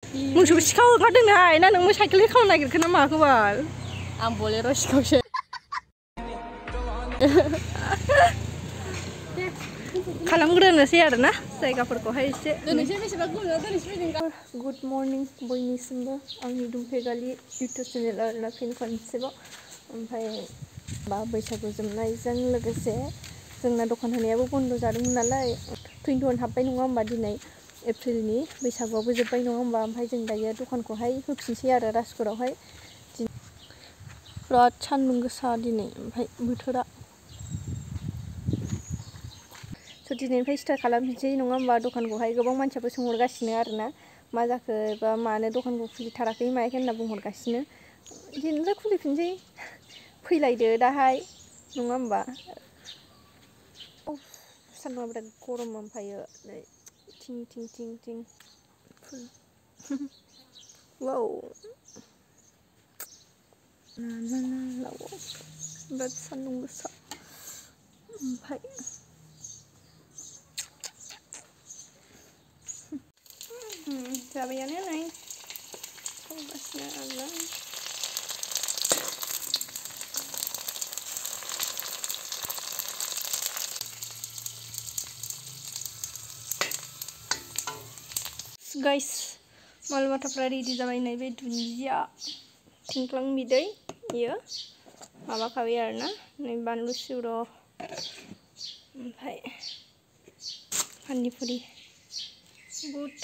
मोसौ सिखाव ओंखारदोंहाय ना नों साइकेल खावनो नागिरखो ना माखो बाल आं बलेर' सिखावसो खालामग्रोनोसै आरो ना जायगाफोरखौहाय एसे दिनैसो गुड मर्निं बयनिसिमबो आंनि दुमफेगालि इउटुब चेनेल आरोना फिन खनसेबाव ओमफ्राय बैसागु जोबनायजों लोगोसे जोंना दखान होनायाबो बन्द' जादोंमोन नालाय 21 हाबबाय नङा होमबा दिनै एप्रिलनि बैसागुआबो जोब्बाय नङा होमबा ओमफ्राय जों दायो दखानखौहाय होफिनसै आरो राजगढ़आवहाय बिराद सान्दुं गोसा दिनै ओमफ्राय बोथोरा स' दिनैनिफ्राय स्टार्ट खालामफिनसै नङा होमबा दखानखौहाय गोबां मानसियाबो सोंहरगासिनो आरोना मा जाखो बा मानो दखानखौ खुलिथाराखै मायाखै होनना बुंहरगासिनो दिनैनिफ्राय खुलिफिनसै फैलायदो दाहाय नङा होमबा सान्दुंआ बिराद गरम ओमफ्रायो नै थिं थिं थिं थिं फुल वाव बिराद सान्दुं गोसा ओमफ्राय जाबायानो नै संगासिनो आरोना गाइस माल माथाफ्रा रेडि जाबाय नै बे दुन्दिया थिंख्लां बिदै इयो माबाखाबाय आरोना नै बानलु सिब्र ओमफ्राय पानि पुरि बुट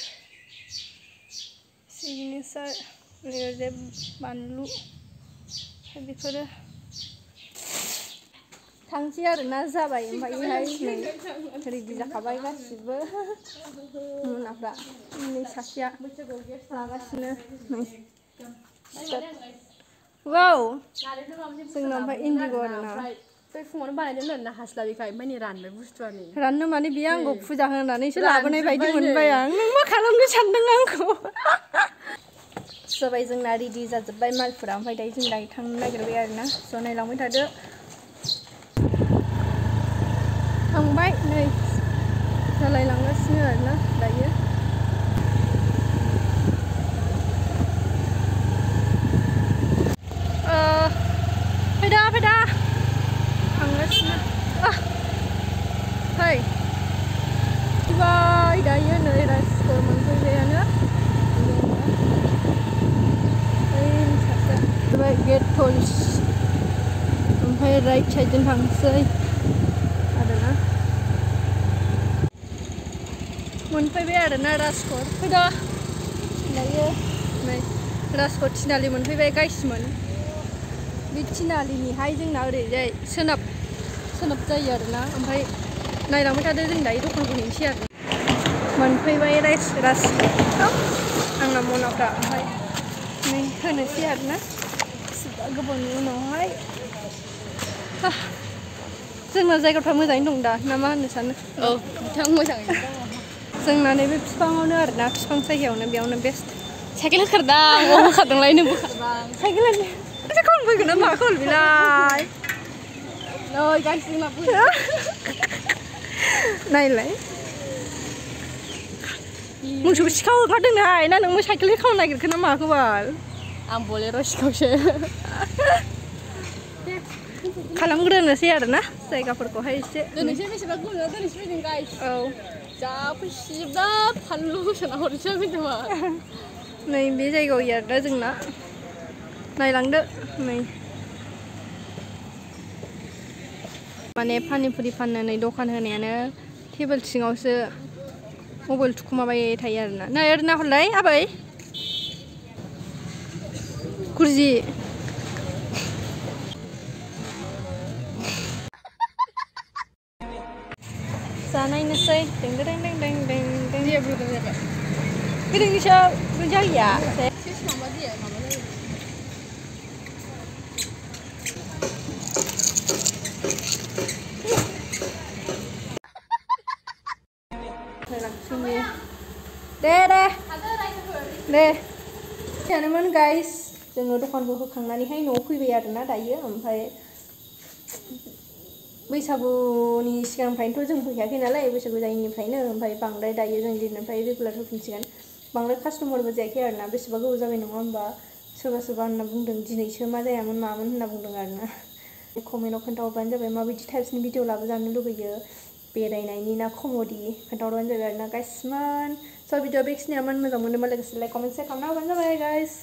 सिगनेचार ओरैजाय बानलु बेफोरो थांसै आरोना जाबाय ओमफ्रायहाय नै रेडि जाखाबाय गासिबो मोनाफ्रा नै सासेया लागासिनो नै वाव जोंना ओमफ्राय इन्दिग' आरोना बे फुङावनो बानायदोंमोन ना हास्लाबिखाय ओमफ्राय नै रानबाय बुस्थुआनो राननो माने बियो आंखौ फुजा होनानैसो लाबोनाय बायदि मोनबाय आं नों मा खालामनो सानदों आंखौ जाबाय जोंना रेडि जाजोब्बाय मालफोरा ओमफ्राय दायो जों दायो थांनो नागिरबाय आरोना स' नायलांबाय थादो थांबाय नै जालायलांगासिनो आरोना दायो फैदा फैदा थांगासिनो फै फैबाय दायो नै राजगढ़ मोनफैबायानो सासे गेट पल्स ओमफ्राय राइट साइडजों थांसै आरोना मोनफैबाय आरोना राजगढ़ फैदा दायो नै राजगढ़ थिनालि मोनफैबाय गाइसमोन बे थिनालिनिहाय जोंना ओरैजाय सोनाब जायो आरोना ओमफ्राय नायलांबाय थादो जों दायो दखानखौ हैनोसै आरो मोनफैबाय राजगढ़ आंना मनाफ्रा ओमफ्राय नै होनोसै आरोना गोबावनि उनावहाय जोंना जायगाफ्रा मोजाङैनो दं दा ना मा होननो सानो औ बिथां मोजाङैनो दङ जोंना नैबे बिफाङावनो आरोना बिफां जायगायावनो बेयावनो बेस्ट साइकेल होखारदां होखारदोंलाय नों बोखारदां साइकेलानो खौन फैगोन ना माखौ बिलाय नै गाइस जोंना नायलाय मोसौ सिखाव ओंखारदोंहाय ना नों साइकेल खावनो नागिरखो ना माखो बाल आं बलेर' सिखावसो खालामग्रोनोसै आरोना जायगाफोरखौहाय एसे दिनैसो बेसेबा गोबाव दिनैसो फैदों गाइस औ जा फैसिबा फानलु होसोना हरनोसै आं फैदोंबा नै बे जायगायाव आरोना जोंना नायलांदो नै माने पानि पुरि फाननो नै दखान होनायानो टेबोल सिङावसो मबाइल थुखुमाबाय थायो आरोना नै ओरै नाहरलाय आबै गुरजि जानायनोसै दें दें दें दें दें दें गोदोनिसो जाहैया दे जानोमोन गाइस जोङो दखानखौ होखांनानैहाय न'आव फैबाय आरोना दायो ओमफ्राय बैसागुनि सिगांनिफ्रायनोथ' जों फैखायाखै नालाय बैसागु जायैनिफ्रायनो ओमफ्राय बांद्राय दायो जों दिननिफ्राय रेगुलार होफिनसिगोन बांद्राय कास्टमारबो जायाखै आरोना बेसेबा गोबाव जाबाय नङा होमबा सोरबा सोरबा होनना बुंदों दिनैसो मा जायामोन मामोन होनना बुंदों आरोना कमेन्टआव खोन्थाहरबानो जाबाय माबायदि टाइप्सनि भिडिअ लाबोजानो लुगैयो बेरायनायनि ना कमेडि खोन्थाहरबानो जाबाय आरोना गाइस मान स' भिडिअ बेखिनियामोन मोजां मोनोबा लोगोसे लाइक कमेन्ट शेयार खालामना होबानो जाबाय गाइस